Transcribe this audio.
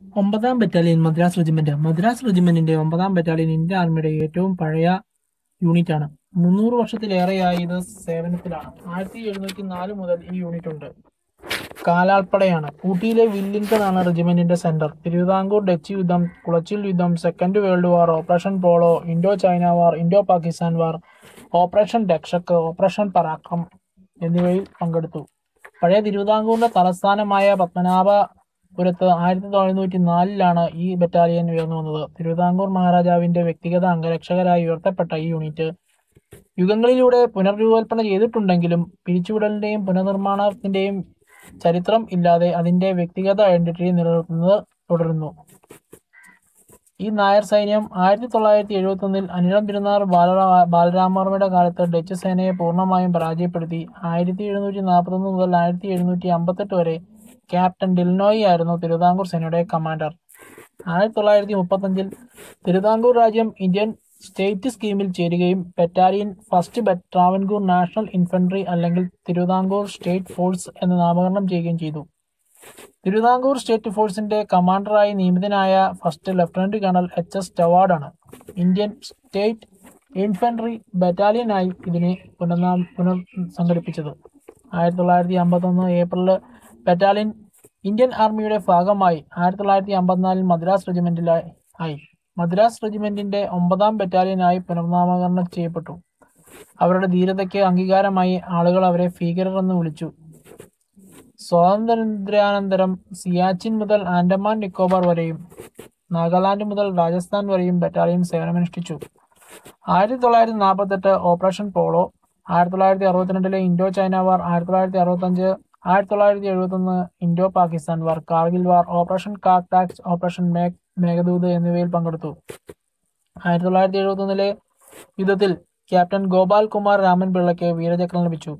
ഒമ്പതാം battalion Madras regiment. Madras റെജിമെന്റിന്റെ 9ാം ബറ്റാലിയൻ ഇന്ത്യൻ ആർമിയുടെ ഏറ്റവും പഴയ യൂണിറ്റാണ്. 300 വർഷത്തിലേറെയായി ഇത് സേവനത്തിലാണ്. 1704 മുതൽ ഈ യൂണിറ്റ് ഉണ്ട്. കാലാൾപ്പടയാണ്. ഊട്ടിയിലെ വില്ലിംഗ്ടൺ ആണ് റെജിമെന്റിന്റെ സെന്റർ. തിരുവിതാംകൂർ ഡച്ച് യുദ്ധം, കുളച്ചിൽ യുദ്ധം, second world war, operation Polo, Indo China war, Indo Pakistan war, operation Rakshak, operation Parakram എന്നിവയിൽ പങ്കെടുത്തു. പഴയ തിരുവിതാംകൂറിന്റെ തലസ്ഥാനമായ പത്മനാഭപുരത്ത് 1904 ഈ ബറ്റാലിയൻ ഉയർന്നു വന്നത്. തിരുവിതാംകൂർ മഹാരാജാവിന്റെ വ്യക്തിഗത അംഗരക്ഷകരായി ഉയർത്തപ്പെട്ട ഈ യൂണിറ്റ് യുഗങ്ങളിലൂടെ പുനർരൂപകൽപ്പന ചെയ്തിട്ടുണ്ടെങ്കിലും പിരിച്ചുവിടലിന്റെയും പുനർനിർമ്മാണത്തിന്റെയും ചരിത്രം ഇല്ലാതെ അതിന്റെ വ്യക്തിഗത ഐഡന്റിറ്റി നിലനിർത്തുന്നത് തുടരുന്നു. ഈ നായർ സൈന്യം 1971 അനിഴം തിരുനാൾ ബാലരാമവർമ്മയുടെ കാലത്ത് ഡച്ച് സേനയെ പൂർണ്ണമായും പരാജയപ്പെടുത്തി. 1741 മുതൽ 1758 വരെ ക്യാപ്റ്റൻ ഡിൽനോയി ആയിരുന്നു തിരുവിതാംകൂർ സേനയുടെ കമാൻഡർ. 1935 തിരുവിതാംകൂർ രാജ്യം ഇന്ത്യൻ സ്റ്റേറ്റ് സ്കീമിൽ ചേരുകയും battalion first Travancore national infantry അല്ലെങ്കിൽ തിരുവിതാംകൂർ സ്റ്റേറ്റ് ഫോഴ്സ് എന്ന് നാമകരണം ചെയ്യുകയും ചെയ്തു. തിരുവിതാംകൂർ സ്റ്റേറ്റ് ഫോഴ്സിന്റെ കമാൻഡറായി നിയമിതനായ ഫസ്റ്റ് ലഫ്റ്റനന്റ് കേണൽ HS സ്റ്റവാർഡ് ആണ്. ഇന്ത്യൻ സ്റ്റേറ്റ് ഇൻഫൻട്രി ബറ്റാലിയനായി ഇതിനെ പുനർസംഘടിപ്പിച്ചത്. 1951 ഏപ്രിലിൽ ബറ്റാലിയൻ ഇന്ത്യൻ ആർമിയുടെ ഭാഗമായി 1954 മദ്രാസ് റെജിമെന്റിലായി. മദ്രാസ് റെജിമെന്റിന്റെ 9ാം ബറ്റാലിയനായി പുനർനാമകരണം ചെയ്യപ്പെട്ടു. അവരുടെ ധീരതയ്ക്ക് അംഗീകാരമായി ആളുകൾ അവരെ ഭീകരർ എന്ന് വിളിച്ചു. സ്വാതന്ത്ര്യാനന്തരം സിയാച്ചിൻ മുതൽ ആൻഡമാൻ നിക്കോബാർ വരെയും നാഗാലാൻഡ് മുതൽ രാജസ്ഥാൻ വരെയും ബറ്റാലിയൻ സേവനമനുഷ്ഠിച്ചു. 1948 operation Polo, 1962 Indo China war, 1965 1971 Indo Pakistan war, Kargil war, operation Cactus, operation Meghdoot എന്നിവയിൽ പങ്കെടുത്തു. 1971 യുദ്ധത്തിൽ ക്യാപ്റ്റൻ ഗോപാൽ കുമാർ രാമൻ പിള്ളയ്ക്ക് വീരചക്രം ലഭിച്ചു.